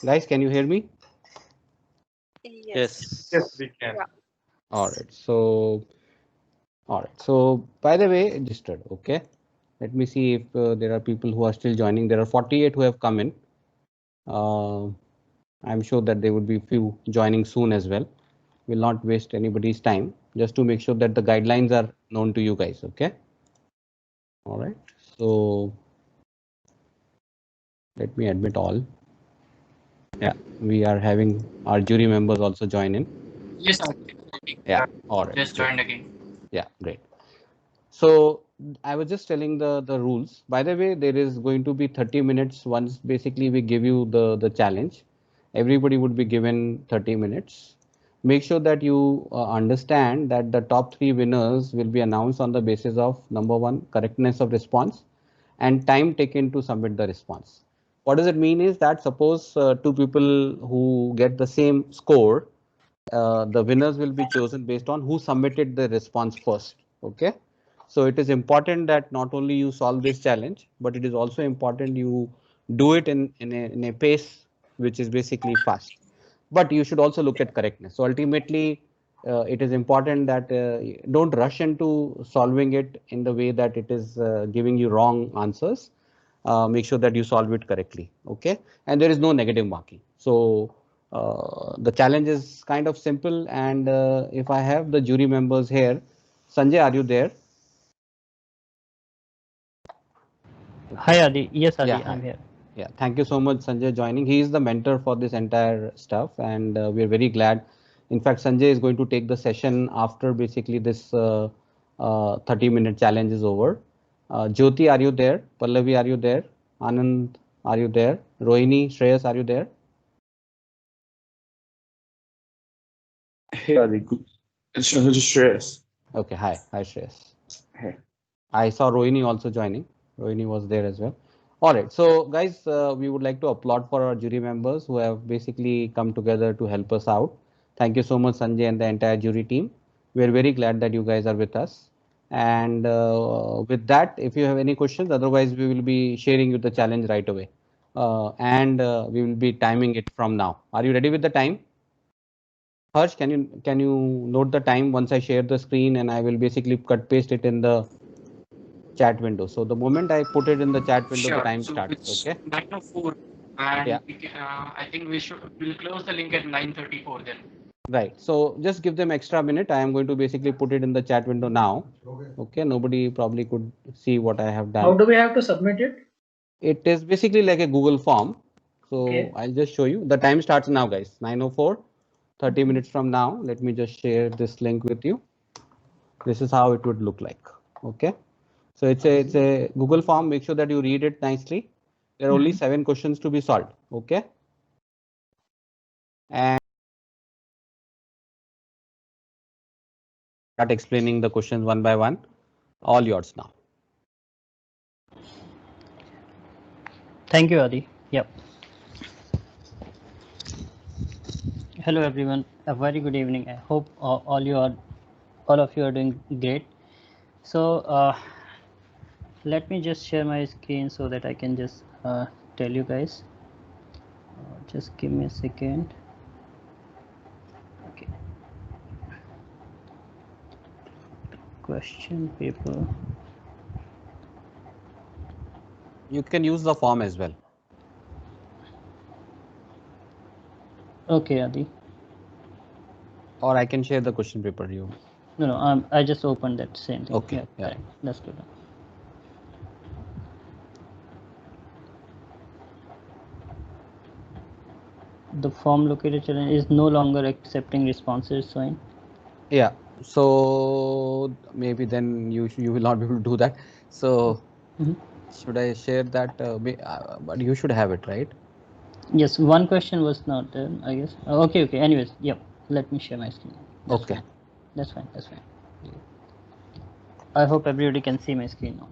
Guys, can you hear me? Yes. Yes, we can. Yeah. All right. So by the way, registered. Okay. Let me see if there are people who are still joining. There are 48 who have come in. Uh, I'm sure that there would be few joining soon as well. Will not waste anybody's time, just to make sure that the guidelines are known to you guys. Okay. All right. So let me admit all. Yeah, we are having our jury members also join in. Yes, Yeah. All right. just joined again. Yeah, great. So I was just telling the rules. By the way, there is going to be 30 minutes once basically we give you the challenge. Everybody would be given 30 minutes. Make sure that you understand that the top three winners will be announced on the basis of number one, correctness of response, and time taken to submit the response. What does it mean is that suppose two people who get the same score, the winners will be chosen based on who submitted the response first. Okay. So it is important that not only you solve this challenge, but it is also important you do it in a pace which is basically fast. But you should also look at correctness. So ultimately, it is important that don't rush into solving it in the way that it is giving you wrong answers. Make sure that you solve it correctly. Okay. And there is no negative marking. So the challenge is kind of simple. And if I have the jury members here, Sanjay, are you there? Hi Adi. Yes Yeah, Adi, hi. I'm here. Yeah, thank you so much, Sanjay, joining. He is the mentor for this entire stuff, and we are very glad. In fact, Sanjay is going to take the session after basically this 30-minute challenge is over. Jyoti, are you there? Pallavi, are you there? Anand, are you there? Rohini, Shreyas, are you there? Hey, Adi. It's just Shreyas. Okay, hi. Hi, Shreyas. Hey. I saw Rohini also joining. Rohini was there as well. All right. So, guys, we would like to applaud for our jury members who have basically come together to help us out. Thank you so much, Sanjay, and the entire jury team. We are very glad that you guys are with us. And with that, if you have any questions, otherwise, we will be sharing you the challenge right away. And we will be timing it from now. Are you ready with the time? Harsh, can you note the time once I share the screen, and I will basically cut paste it in the chat window. So the moment I put it in the chat window, the Sure. time So starts. it's Okay. 9:04, Yeah. and I think we'll close the link at 9:34 then. Right. So just give them extra minute. I am going to basically put it in the chat window now. Okay. Nobody probably could see what I have How done. do we have to submit it? It is basically like a Google form. So Okay. I'll just show you. The time starts now, guys. 9:04. 30 minutes from now. Let me just share this link with you. This is how it would look like. Okay. So it's a Google form. Make sure that you read it nicely. There are only 7 questions to be solved. Okay. And start explaining the questions one by one. All yours now. Thank you Adi. Yep. Hello everyone. A very good evening. I hope all of you are doing great. So let me just share my screen so that I can just tell you guys. Just give me a second. Okay. Question paper. You can use the form as well. Okay, Adi. Or I can share the question paper. You. No, I just opened that same thing. Okay. Yeah. Correct. That's good. The form located challenge is no longer accepting responses, so Yeah. So maybe then you will not be able to do that. So should I share that? But you should have it, right? Yes, one question was not there, I guess. Okay. Anyways, yep. Let me share my screen. That's Okay. fine. That's fine. I hope everybody can see my screen now.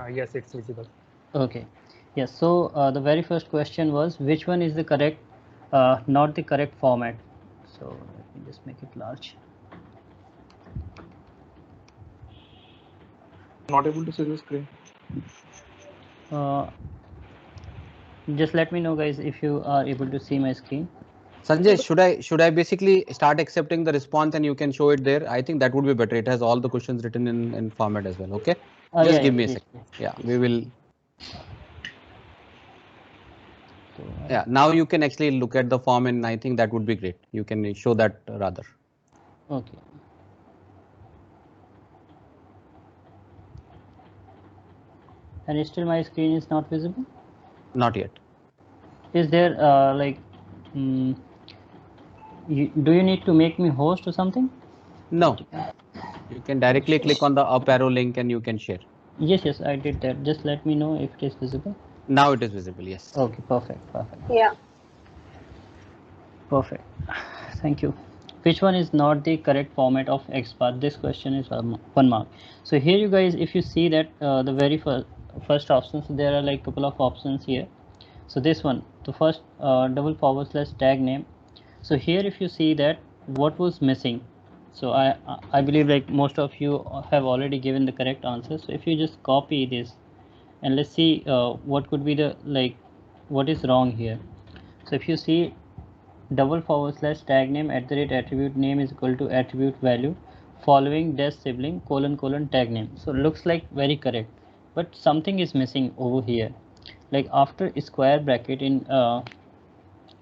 Yes, it's visible. Okay. Yes. So the very first question was which one is the correct, not the correct format. So let me just make it large. Not able to see the screen. Just let me know, guys, if you are able to see my screen. Sanjay, should I basically start accepting the response and you can show it there? I think that would be better. It has all the questions written in format as well. Okay. Yeah, Just yeah, give me a please, second. please, Yeah, please. we will. So, Yeah, now you can actually look at the form and I think that would be great. You can show that rather. okay. And still my screen is not visible? Not yet. Is there like, do you need to make me host or something? No, you can directly click on the up arrow link and you can share. Yes, I did that. Just let me know if it is visible. Now it is visible. Yes. Okay, perfect. Yeah. Perfect. Thank you. Which one is not the correct format of XPath? This question is 1 mark. So here you guys, if you see that the very first option, so there are like couple of options here. So this one, the first / tag name. So here if you see that what was missing, so I believe like most of you have already given the correct answer. So if you just copy this and let's see what could be the like what is wrong here. So if you see / tag name @ attribute name is equal to attribute value following dash sibling : tag name. So looks like very correct, but something is missing over here. Like after square bracket in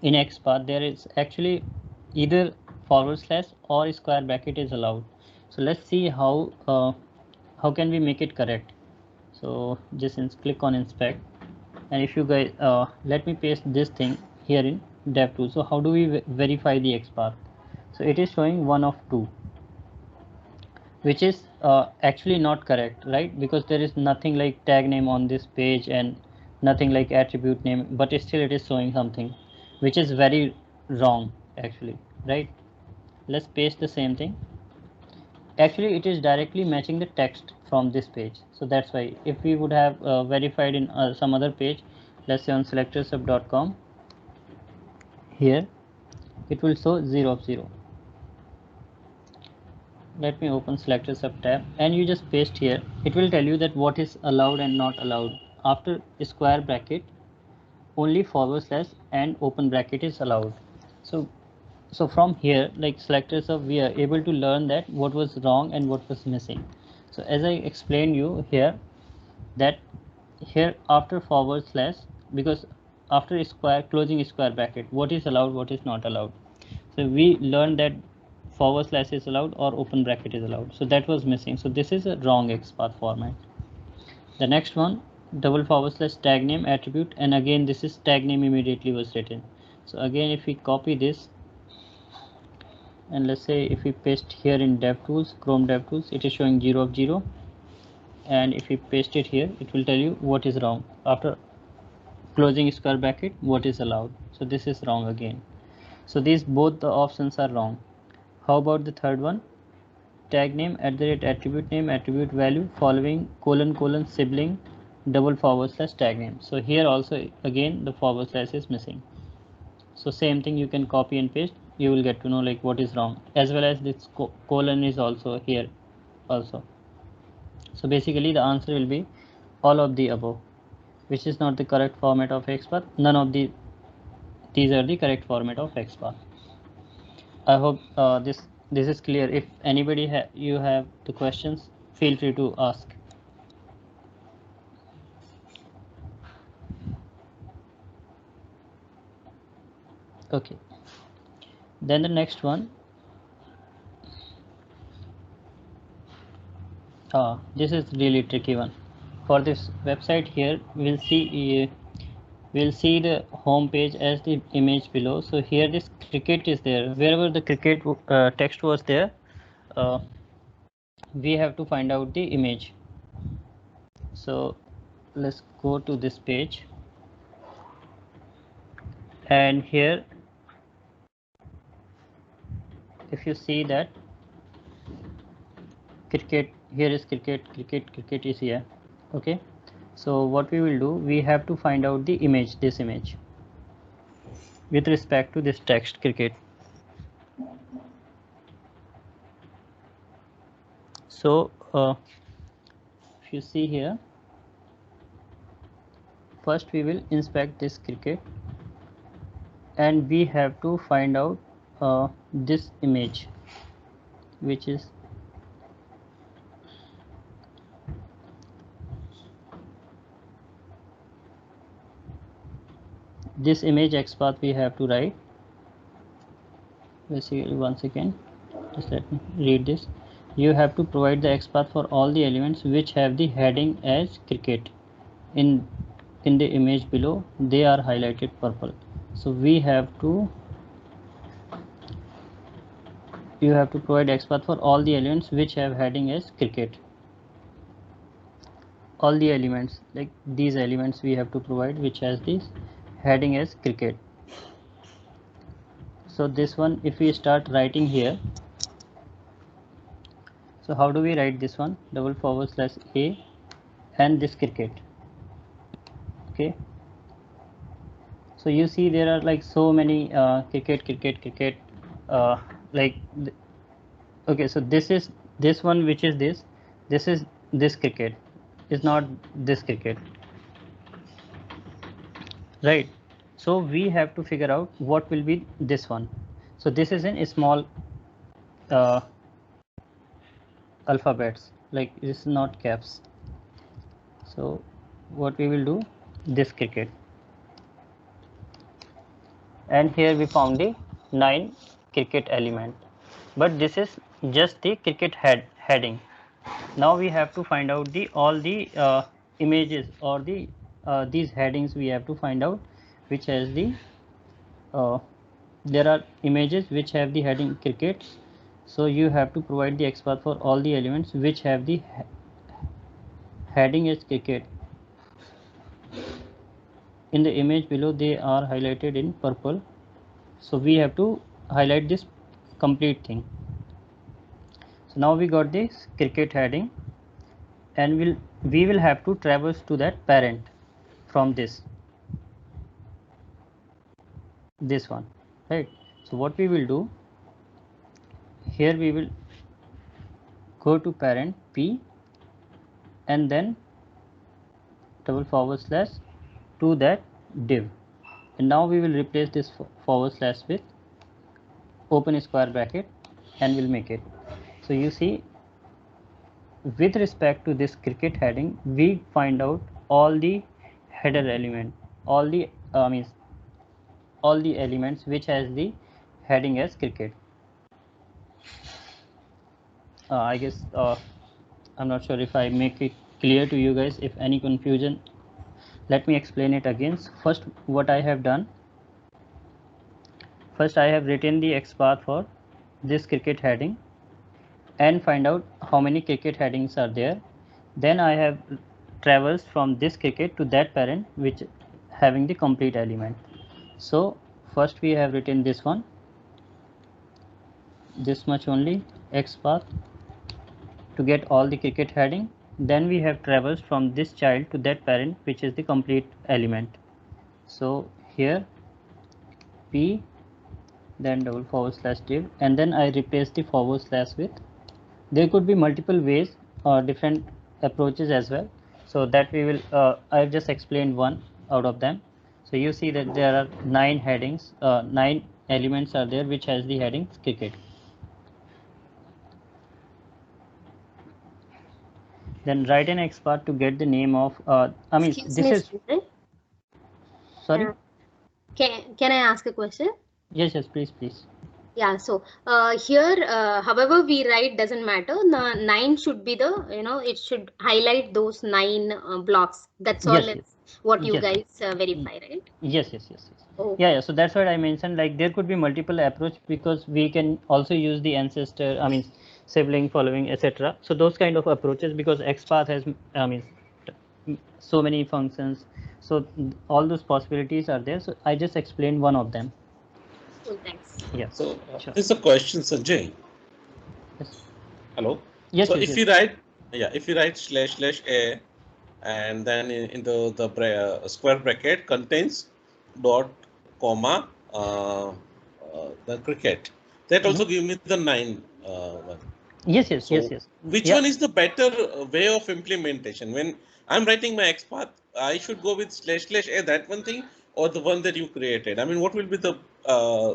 XPath there is actually either / or square bracket is allowed. So let's see how can we make it correct. So just click on inspect, and if you guys let me paste this thing here in DevTools. So how do we verify the XPath? So it is showing 1 of 2, which is actually not correct, right? Because there is nothing like tag name on this page and nothing like attribute name, but still it is showing something, which is very wrong actually, right? Let's paste the same thing. Actually it is directly matching the text from this page. So that's why if we would have verified in some other page, let's say on selectorsub.com, here it will show 0 of 0. Let me open selector sub tab and you just paste here. It will tell you that what is allowed and not allowed. After square bracket only / and open bracket is allowed. So from here, like selectors of, we are able to learn that what was wrong and what was missing. So as I explained you here, that here after / because after closing square bracket, what is allowed, what is not allowed. So we learned that / is allowed or open bracket is allowed. So that was missing. So this is a wrong XPath format. The next one, / tag name attribute, and again this is tag name immediately was written. So again if we copy this and let's say if we paste here in DevTools, Chrome DevTools, it is showing 0 of 0, and if we paste it here, it will tell you what is wrong. After closing square bracket, what is allowed. So this is wrong again. So these both the options are wrong. How about the third one? Tag name @ attribute name attribute value following : sibling : / tag name. So here also again the / is missing. So same thing, you can copy and paste, you will get to know like what is wrong, as well as this colon is also here also. So basically the answer will be all of the above, which is not the correct format of XPath. None of these are the correct format of XPath. I hope this is clear. If anybody you have the questions, feel free to ask. Okay, then the next one, this is really tricky one. For this website here, we'll see the home page as the image below. So here this cricket is there. Wherever the cricket text was there, we have to find out the image. So let's go to this page, and here if you see that cricket, here is cricket is here. Okay, so what we will do, we have to find out the image, this image with respect to this text cricket. So if you see here, first we will inspect this cricket, and we have to find out this image, which is this image XPath. We have to write basically, one second, just let me read this. You have to provide the XPath for all the elements which have the heading as cricket. In the image below, they are highlighted purple. So we have to, you have to provide XPath for all the elements which have heading as cricket. All the elements, like these elements, we have to provide which has this heading as cricket. So this one, if we start writing here, so how do we write this one? /A and this cricket. Okay, so you see there are like so many cricket like okay, so this is this one, which is this is this cricket, is not this cricket, right? So we have to figure out what will be this one. So this is in small alphabets, like this is not caps. So what we will do, this cricket, and here we found the 9 cricket element, but this is just the cricket heading. Now we have to find out the all the images or the these headings. We have to find out which has the there are images which have the heading cricket. So you have to provide the XPath for all the elements which have the heading as cricket. In the image below, they are highlighted in purple. So we have to highlight this complete thing. So now we got this cricket heading, and we will have to traverse to that parent from this one, right? So what we will do here, we will go to parent P and then // to that div, and now we will replace this / with open square bracket and we'll make it. So you see, with respect to this cricket heading, we find out all the header element, all the all the elements which has the heading as cricket. I guess I'm not sure if I make it clear to you guys. If any confusion, let me explain it again. First, what I have done, first I have written the XPath for this cricket heading and find out how many cricket headings are there. Then I have traversed from this cricket to that parent which having the complete element. So first we have written this one, this much only XPath to get all the cricket heading. Then we have traversed from this child to that parent which is the complete element. So here P, then // div, and then I replace the / with, there could be multiple ways or different approaches as well. So that we will I've just explained one out of them. So you see that there are 9 headings, 9 elements are there which has the heading cricket. Then write an XPath to get the name of Excuse this me, is student. sorry. Can I ask a question? Yes, please. Yeah, so here, however we write doesn't matter. The 9 should be the, it should highlight those 9 blocks. That's all. Yes, It's what you yes. guys verify, right? Yes. Oh. Yeah, so that's what I mentioned, like there could be multiple approach, because we can also use the ancestor, sibling, following, etc. So those kind of approaches, because XPath has so many functions, so all those possibilities are there. So I just explained one of them. Cool, thanks. Yeah. So Sure. this is a question, Sanjay. Yes. Hello. Yes. So yes, if yes. you write //a, and then in the square bracket contains dot comma the cricket, that also give me the 9 one. Yes. So yes. which Yeah. one is the better way of implementation? When I'm writing my XPath, I should go with // a, that one thing, or the one that you created? I mean, what will be the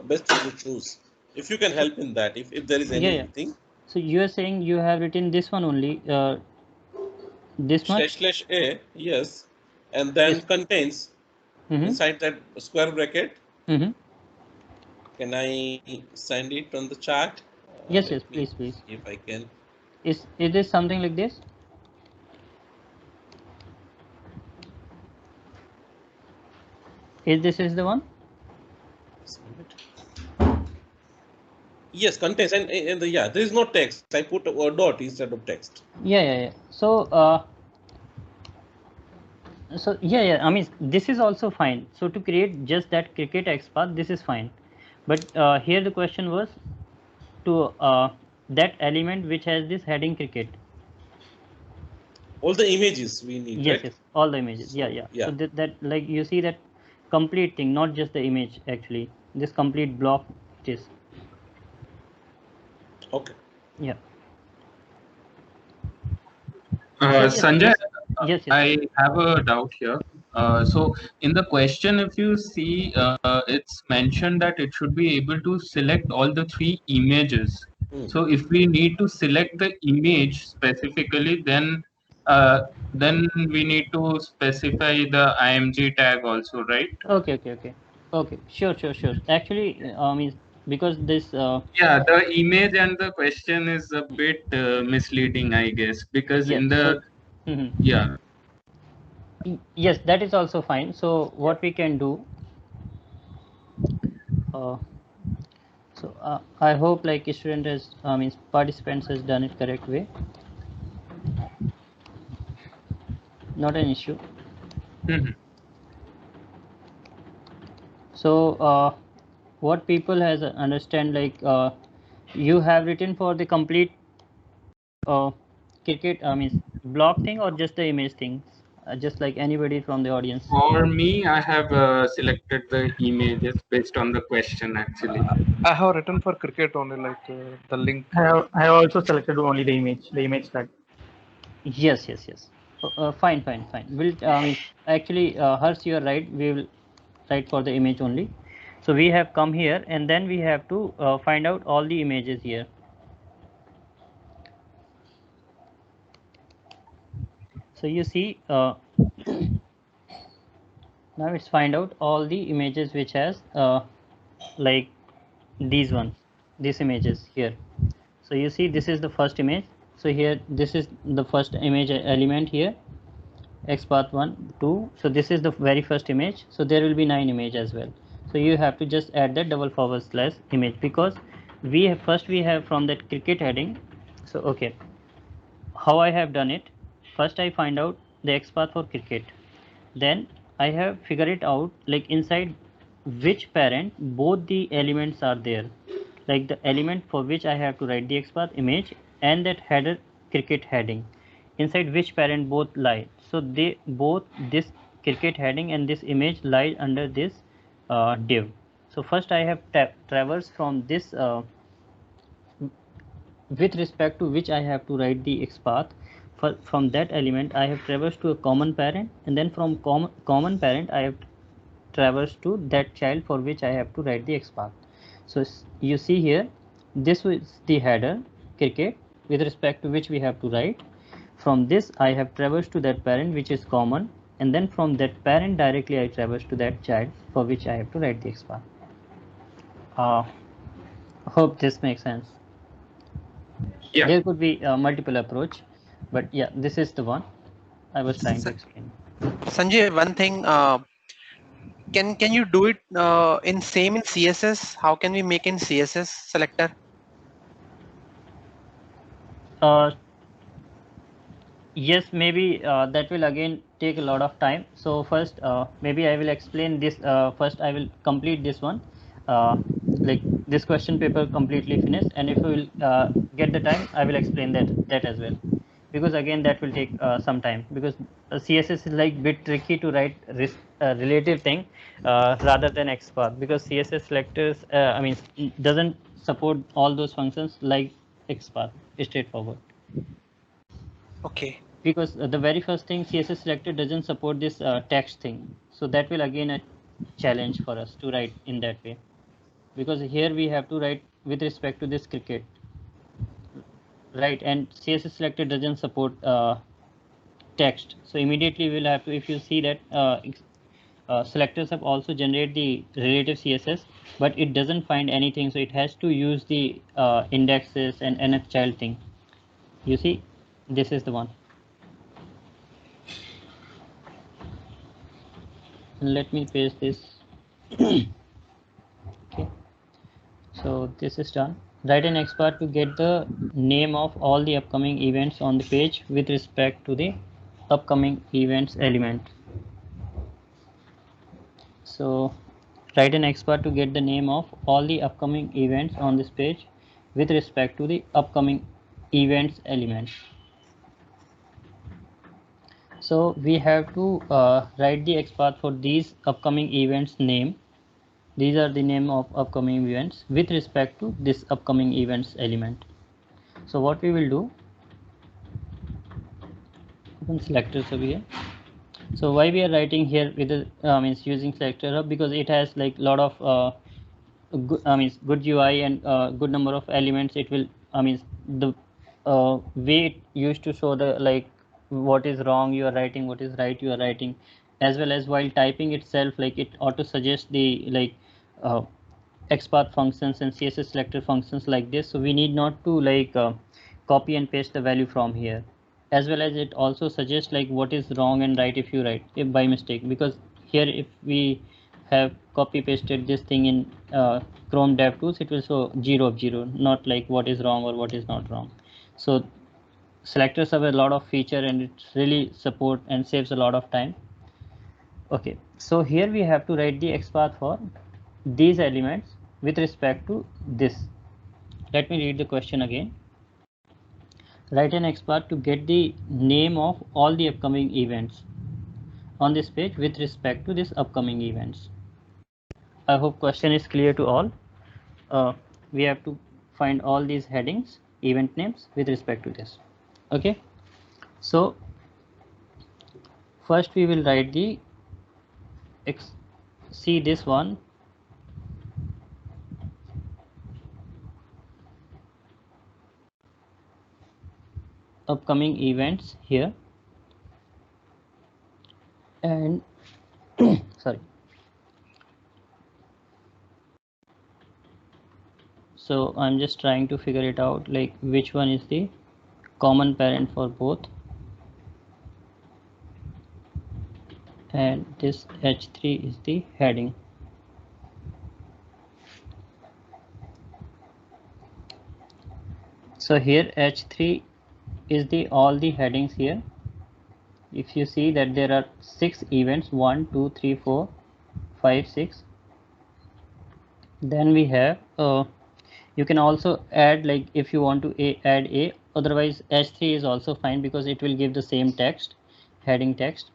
best thing to choose? If you can help in that, if there is Yeah, yeah. anything. So you are saying you have written this one only, this much? // a, yes, and then Yes. contains inside that square bracket. Mm-hmm. Can I send it on the chat? Yes, Let yes, me please, please. see if I can. Is this something like this? Is this the one? Yes, contains, and yeah, there is no text. I put a dot instead of text. Yeah. So yeah, I mean, this is also fine. So to create just that cricket XPath, this is fine. But here the question was to that element which has this heading cricket. All the images we need, Yes, right? yes, all the images. So, Yeah. yeah. So that like you see that complete thing, not just the image actually. This complete block it is. Okay. Yeah. Sanjay, Yes. I have a doubt here. So in the question, if you see, it's mentioned that it should be able to select all the three images. So if we need to select the image specifically, then we need to specify the IMG tag also, right? Okay. Sure. Actually, means because this. Yeah, the image and the question is a bit misleading, I guess, because Yes. in the yeah. Yes, that is also fine. So what we can do. So I hope like student has means participants has done it correct way. Not an issue. So what people has understand like you have written for the complete cricket means block thing or just the image thing, just like anybody from the audience. For me, I have selected the images based on the question actually. I have written for cricket only, like the link. I have also selected only the image tag. Yes. Fine. We'll actually, Hers, you are right. We will write for the image only. So we have come here and then we have to find out all the images here. So you see, now let's find out all the images which has like these ones, these images here. So you see, this is the first image. So here, this is the first image element here, XPath 1, 2. So this is the very first image. So there will be 9 images as well. So you have to just add that // image, because we have first we have from that cricket heading. So okay, how I have done it, first I find out the XPath for cricket, then I have figured it out like inside which parent both the elements are there, like the element for which I have to write the XPath image and that header cricket heading, inside which parent both lie. So they both, this cricket heading and this image lie under this div. So first I have traversed from this with respect to which I have to write the XPath. From that element I have traversed to a common parent, and then from common parent I have traversed to that child for which I have to write the XPath. So you see here, this is the header cricket with respect to which we have to write. From this I have traversed to that parent which is common, and then from that parent directly I traverse to that child for which I have to write the XPath. Hope this makes sense. Yeah. There could be a multiple approach, but yeah, this is the one I was trying to explain. Sanjay, one thing, can you do it in CSS? How can we make in CSS selector? Yes, maybe that will again take a lot of time. So first, maybe I will explain this. First, I will complete this one, like this question paper completely finished. And if we will get the time, I will explain that as well, because again that will take some time, because CSS is like bit tricky to write relative thing rather than XPath, because CSS selectors doesn't support all those functions like XPath. Straightforward. Okay. because the very first thing, CSS selector doesn't support this text thing. So that will again a challenge for us to write in that way, because here we have to write with respect to this cricket, right? And CSS selector doesn't support text. So immediately we'll have to, if you see that selectors have also generate the relative CSS, but it doesn't find anything. So it has to use the indexes and nth child thing. You see, this is the one. And let me paste this. Okay, so this is done. Write an XPath to get the name of all the upcoming events on the page with respect to the upcoming events element. So write an XPath to get the name of all the upcoming events on this page with respect to the upcoming events element. So we have to write the XPath for these upcoming events name. These are the name of upcoming events with respect to this upcoming events element. So what we will do, open selectors over here. So why we are writing here with the means using selector hub, because it has like lot of good UI and good number of elements. It will the way it used to show the like what is wrong you are writing, what is right you are writing, as well as while typing itself, like it auto suggests the like XPath functions and CSS selector functions like this. So we need not to like copy and paste the value from here, as well as it also suggests like what is wrong and right if you write if by mistake, because here if we have copy pasted this thing in Chrome DevTools, it will show 0 of 0, not like what is wrong or what is not wrong. So selectors have a lot of feature and it really support and saves a lot of time. Okay, so here we have to write the XPath for these elements with respect to this. Let me read the question again. Write an XPath to get the name of all the upcoming events on this page with respect to this upcoming events. I hope question is clear to all. We have to find all these headings, event names with respect to this. Okay, so first we will write the see this one, upcoming events here, and sorry, so I'm just trying to figure it out like which one is the common parent for both, and this H3 is the heading. So here H3 is the all the headings here. If you see that there are 6 events, 1 2 3 4 5 6, then we have you can also add like if you want to add a, otherwise H3 is also fine because it will give the same text, heading text.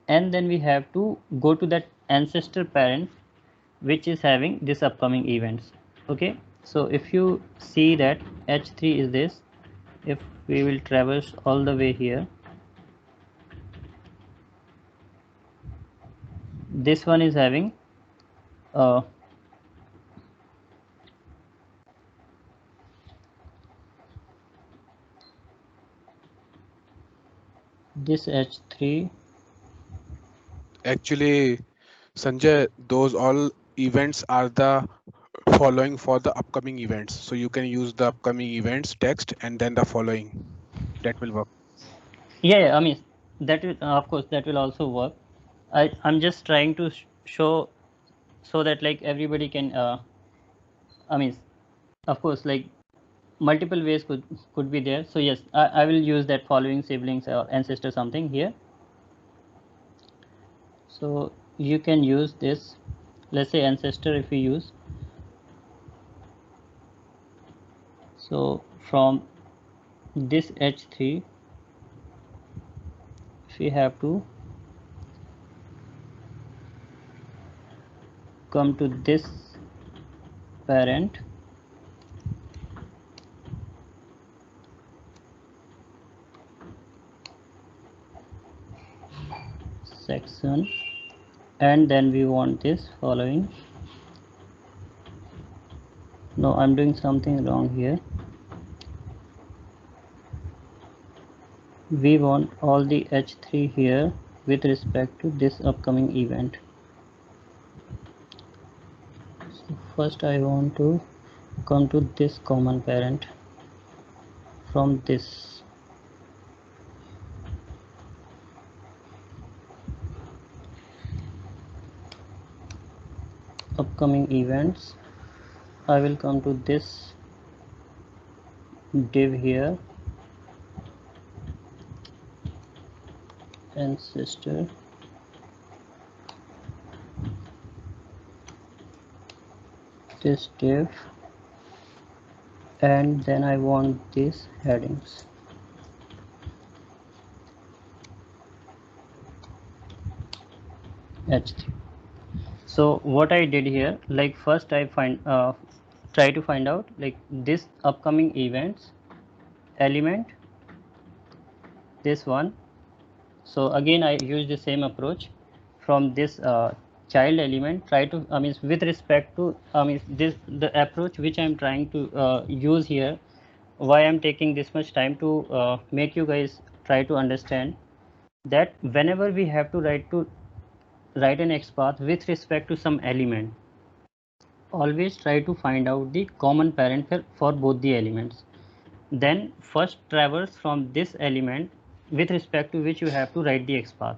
And then we have to go to that ancestor parent which is having this upcoming events. Okay, so if you see that H3 is this, if we will traverse all the way here, this one is having this H3. Actually, Sanjay, those all events are the following for the upcoming events. So you can use the upcoming events text and then the following. That will work. Yeah, I mean that will of course that will also work. I'm just trying to show so that like everybody can I mean of course like multiple ways could be there. So yes, I will use that following siblings or ancestor something here. So you can use this, let's say ancestor if we use. So from this H3 if we have to come to this parent, section, and then we want this following. No, I'm doing something wrong here. We want all the H3 here with respect to this upcoming event. So first I want to come to this common parent from this. Upcoming events. I will come to this div here, ancestor, this div, and then I want these headings. H3. So what I did here, like first I try to find out like this upcoming events element, this one. So again I use the same approach from this child element, try to with respect to this the approach which I am trying to use here. Why I'm taking this much time to make you guys try to understand that whenever we have to write an XPath with respect to some element, always try to find out the common parent for both the elements. Then first traverse from this element with respect to which you have to write the XPath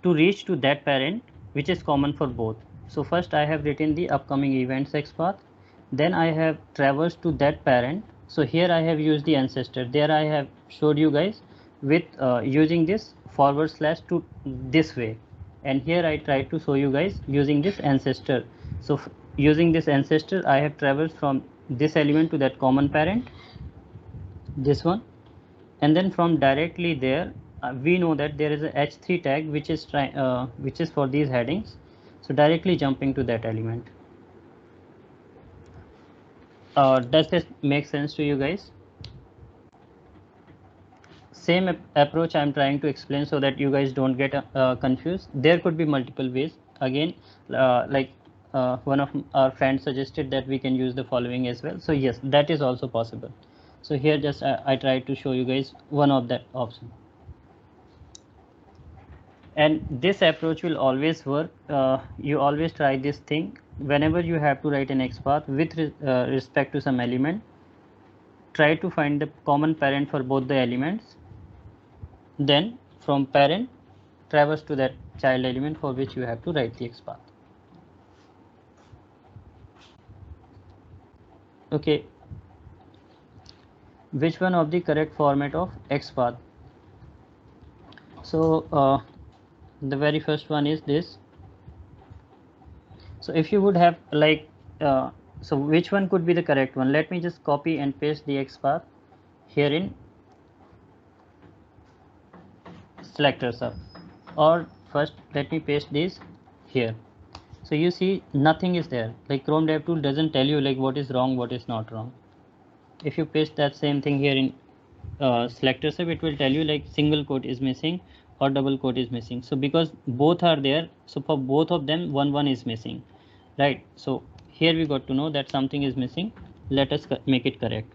to reach to that parent which is common for both. So first I have written the upcoming events XPath, then I have traversed to that parent. So here I have used the ancestor. There I have showed you guys with using this / to this way, and here I try to show you guys using this ancestor. So using this ancestor I have traversed from this element to that common parent, this one, and then from directly there we know that there is a H3 tag which is for these headings. So directly jumping to that element. Does this make sense to you guys? Same approach I'm trying to explain so that you guys don't get confused. There could be multiple ways. Again, one of our friends suggested that we can use the following as well. So yes, that is also possible. So here just I try to show you guys one of that option. And this approach will always work. You always try this thing whenever you have to write an XPath with respect to some element. Try to find the common parent for both the elements. Then from parent traverse to that child element for which you have to write the XPath. Okay. Which one of the correct format of XPath? So the very first one is this. So if you would have like so which one could be the correct one? Let me just copy and paste the XPath here in selector sub, or first let me paste this here. So you see nothing is there, like Chrome Dev Tool doesn't tell you like what is wrong, what is not wrong. If you paste that same thing here in selector sub, it will tell you like single quote is missing or double quote is missing. So because both are there, so for both of them one is missing, right? So here we got to know that something is missing. Let us make it correct.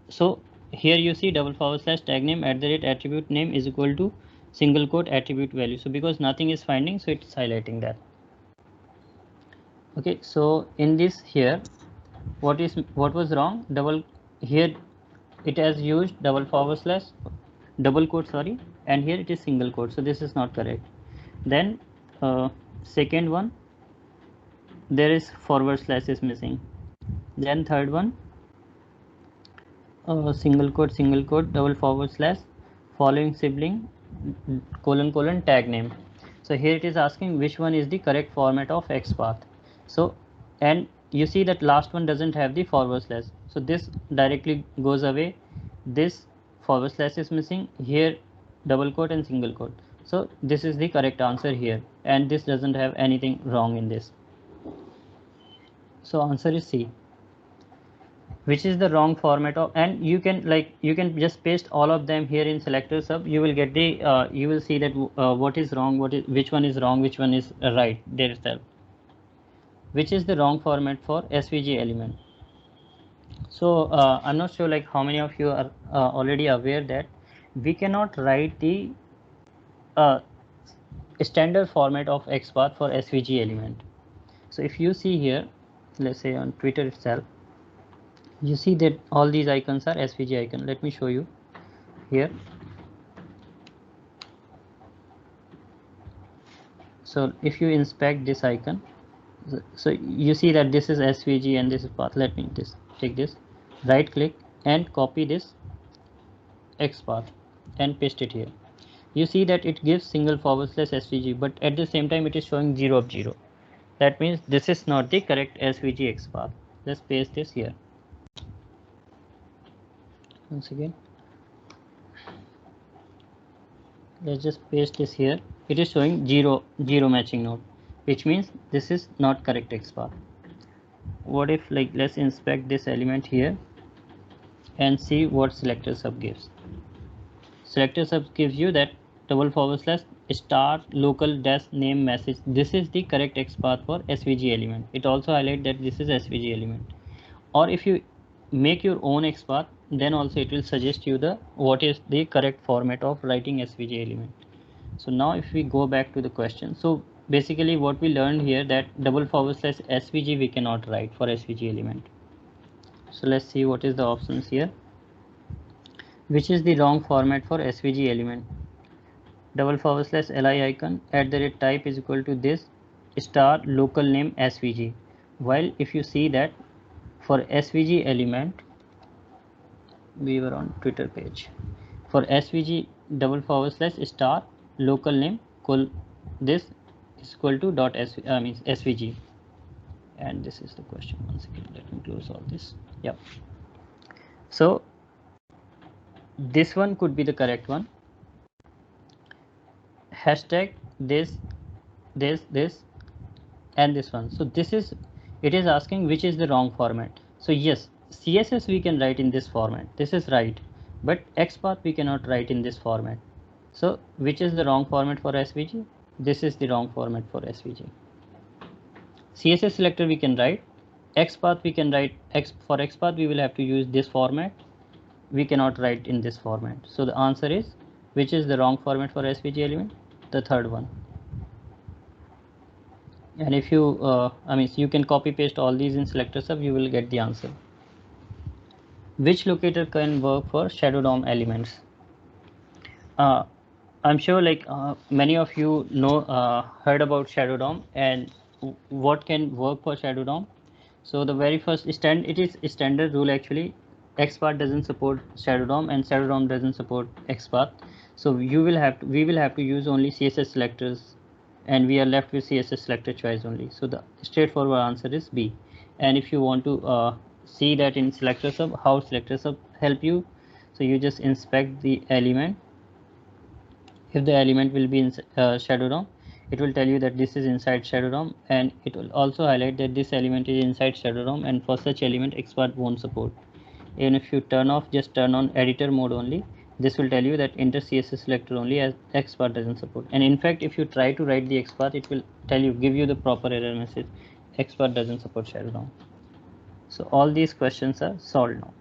So here you see / tag name @attribute name is equal to single quote attribute value. So because nothing is finding, so it's highlighting that. Okay, so in this here, what was wrong? Here it has used / double quote, sorry, and here it is single quote. So this is not correct. Then second one, there is / is missing. Then third one, single quote / following sibling : tag name. So here it is asking which one is the correct format of XPath. So and you see that last one doesn't have the /. So this directly goes away. This / is missing here, double quote and single quote. So this is the correct answer here, and this doesn't have anything wrong in this. So answer is C. which is the wrong format of, and you can just paste all of them here in selector sub. You will get the you will see that what is wrong, which one is wrong, which one is right there itself. Which is the wrong format for SVG element. So I'm not sure like how many of you are already aware that we cannot write the standard format of XPath for SVG element. So if you see here, let's say on Twitter itself, you see that all these icons are SVG icon. Let me show you here. So if you inspect this icon, so you see that this is SVG and this is path. Let me just take this, right click and copy this XPath and paste it here. You see that it gives single / SVG, but at the same time it is showing 0 of 0. That means this is not the correct SVG XPath. Let's paste this here. Once again, let's just paste this here. It is showing 0 matching node, which means this is not correct XPath. What if, like, let's inspect this element here and see what selector sub gives. Selector sub gives you that / local - name message. This is the correct XPath for SVG element. It also highlights that this is SVG element. Or if you make your own XPath, then also it will suggest you the what is the correct format of writing SVG element. So now if we go back to the question, so basically what we learned here that / SVG we cannot write for SVG element. So let's see what is the options here. Which is the wrong format for SVG element? / li icon @type is equal to this * local name SVG. While if you see that for SVG element, we were on Twitter page. For SVG / local name this is equal to SVG. And this is the question. Once again, let me close all this. Yep. So this one could be the correct one. Hashtag this and this one. So this is, it is asking which is the wrong format. So yes, CSS we can write in this format. This is right, but XPath we cannot write in this format. So which is the wrong format for SVG? This is the wrong format for SVG. CSS selector we can write. XPath we can write. For XPath we will have to use this format. We cannot write in this format. So the answer is, which is the wrong format for SVG element? The third one. And if you you can copy paste all these in selector sub, you will get the answer. Which locator can work for Shadow DOM elements? I'm sure like many of you know heard about Shadow DOM and what can work for Shadow DOM. So the very first it is a standard rule actually. XPath doesn't support Shadow DOM and Shadow DOM doesn't support XPath. So we will have to use only CSS selectors, and we are left with CSS selector choice only. So the straightforward answer is B. And if you want to see that in selector sub, how selector sub help you, so you just inspect the element. If the element will be in Shadow DOM, it will tell you that this is inside Shadow DOM, and it will also highlight that this element is inside Shadow DOM, and for such element XPath won't support. Even if you just turn on editor mode only, this will tell you that enter CSS selector only, as XPath doesn't support. And in fact, if you try to write the XPath, it will give you the proper error message. XPath doesn't support Shadow DOM. So all these questions are solved now.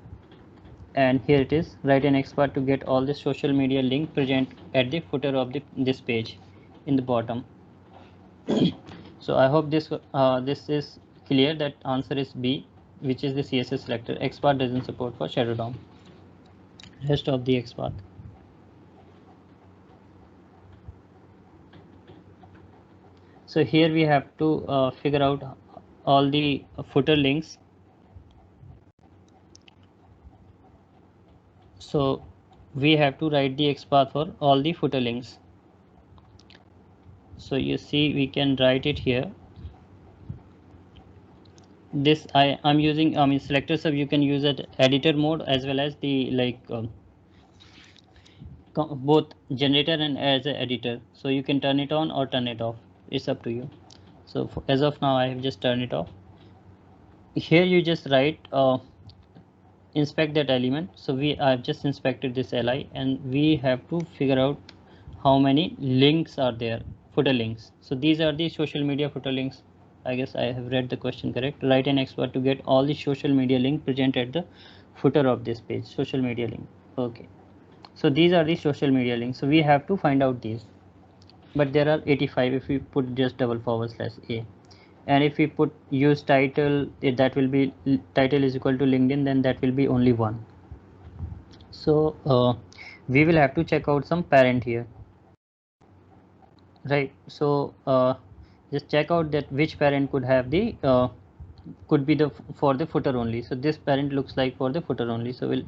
And here it is, write an XPath to get all the social media link present at the footer of this page in the bottom. So I hope this is clear that answer is B, which is the CSS selector. XPath doesn't support for Shadow DOM. Rest of the XPath. So here we have to figure out all the footer links. So we have to write the XPath for all the footer links. So you see we can write it here. This I'm using selector sub. You can use it editor mode as well as the both generator and as an editor. So you can turn it on or turn it off. It's up to you. So as of now I have just turned it off. Here you just write inspect that element. So I've just inspected this li, and we have to figure out how many links are there, footer links. So these are the social media footer links. I guess I have read the question correct. Write an expert to get all the social media link present at the footer of this page. Social media link. Okay. So these are the social media links. So we have to find out these. But there are 85 if we put just /a. And if we put use title, that will be title is equal to LinkedIn, then that will be only 1. So we will have to check out some parent here, right? So just check out that which parent could have the could be the for the footer only. So this parent looks like for the footer only. So we'll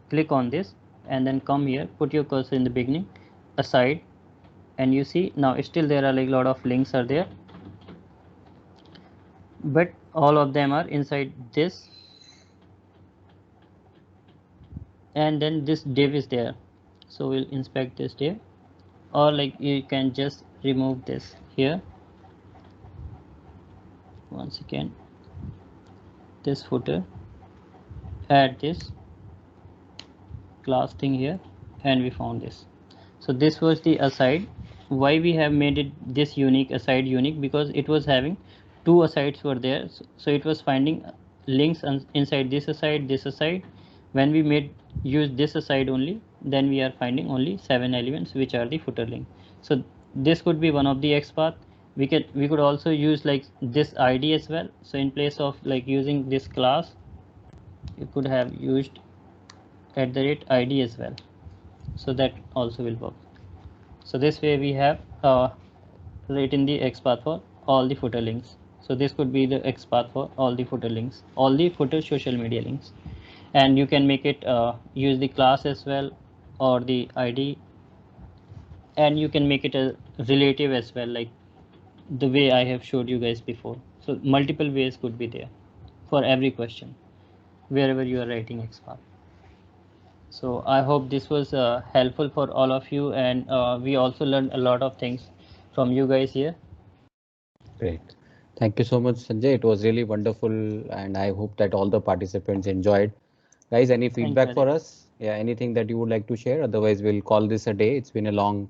click on this and then come here, put your cursor in the beginning, aside, and you see now still there are like a lot of links are there, but all of them are inside this, and then this div is there. So we'll inspect this div, or like you can just remove this here. Once again, this footer, add this class thing here, and we found this. So this was the aside. Why we have made it this unique aside unique? Because it was having 2 asides were there, so it was finding links inside this aside. When we use this aside only, then we are finding only 7 elements, which are the footer link. So this could be one of the XPath. We could also use like this ID as well. So in place of like using this class, you could have used @ID as well. So that also will work. So this way we have written the XPath for all the footer links. So this could be the XPath for all the footer links, all the footer social media links. And you can make it use the class as well, or the ID, and you can make it a relative as well, like the way I have showed you guys before. So multiple ways could be there for every question wherever you are writing XPath. So I hope this was helpful for all of you, and we also learned a lot of things from you guys here. Great. Thank you so much, Sanjay. It was really wonderful, and I hope that all the participants enjoyed. Guys, any feedback for us? Yeah, anything that you would like to share? Otherwise, we'll call this a day. It's been a long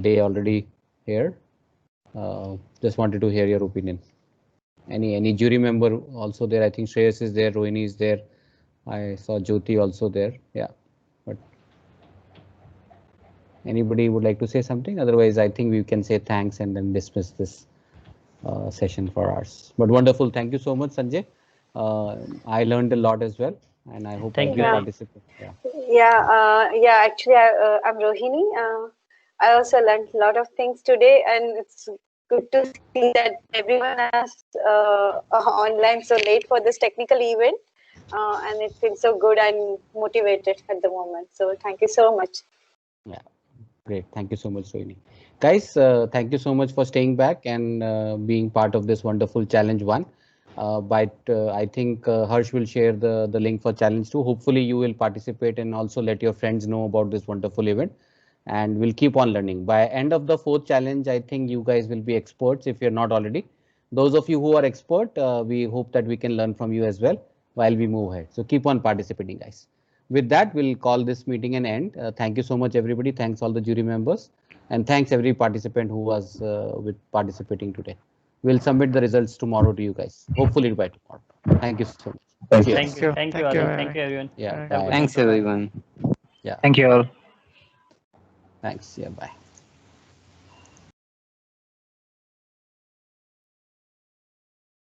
day already here. Just wanted to hear your opinion. Any jury member also there? I think Shreyas is there, Rohini is there. I saw Jyoti also there. Yeah, but anybody would like to say something? Otherwise, I think we can say thanks and then dismiss this session for ours. But wonderful. Thank you so much, Sanjay. I learned a lot as well, and I hope every participant. Yeah. Actually, I'm Rohini. I also learned a lot of things today, and it's good to see that everyone is online so late for this technical event. And it feels so good and motivated at the moment. So thank you so much. Yeah, great. Thank you so much, Rohini. Guys, thank you so much for staying back and being part of this wonderful challenge 1. But I think Harsh will share the link for challenge 2. Hopefully you will participate and also let your friends know about this wonderful event. And we'll keep on learning. By end of the 4th challenge, I think you guys will be experts if you're not already. Those of you who are expert, we hope that we can learn from you as well while we move ahead. So keep on participating, guys. With that, we'll call this meeting an end. Thank you so much, everybody. Thanks all the jury members. And thanks every participant who was participating today. We'll submit the results tomorrow to you guys. Hopefully by tomorrow. Thank you so much. Thank you, everyone. Yeah. Thanks, everyone. Yeah. Thank you all. Thanks. Yeah. Bye.